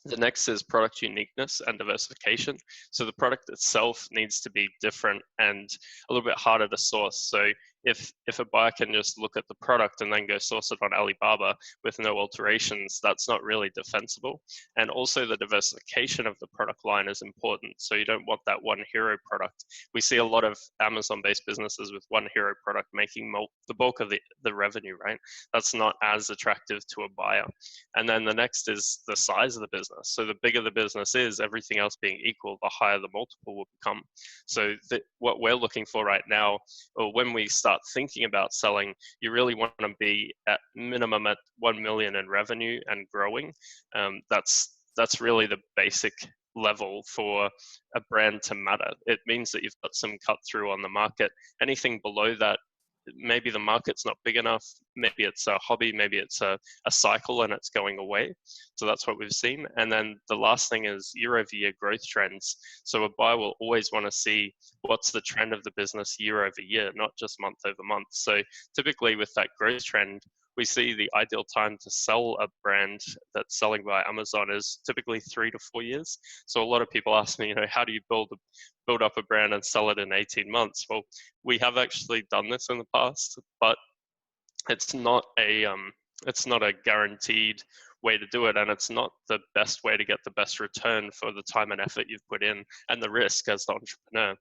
The next is product uniqueness and diversification. So the product itself needs to be different and a little bit harder to source. So if a buyer can just look at the product and then go source it on Alibaba with no alterations, that's not really defensible. And also the diversification of the product line is important. So you don't want that one hero product. We see a lot of Amazon-based businesses with one hero product making the bulk of the revenue, right? That's not as attractive to a buyer. And then the next is the size of the business. So the bigger the business is, everything else being equal, the higher the multiple will become. So what we're looking for right now, or when we start thinking about selling, you really want to be at minimum at 1 million in revenue and growing. That's really the basic level for a brand to matter. It means that you've got some cut through on the market. Anything below that, maybe the market's not big enough, maybe it's a hobby, maybe it's a cycle and it's going away. So that's what we've seen. And then the last thing is year-over-year growth trends. So a buyer will always want to see what's the trend of the business year over year, not just month over month. So typically with that growth trend, we see the ideal time to sell a brand that's selling by Amazon is typically 3 to 4 years. So a lot of people ask me, how do you build up a brand and sell it in 18 months? Well, we have actually done this in the past, but it's not a guaranteed way to do it, and it's not the best way to get the best return for the time and effort you've put in and the risk as the entrepreneur.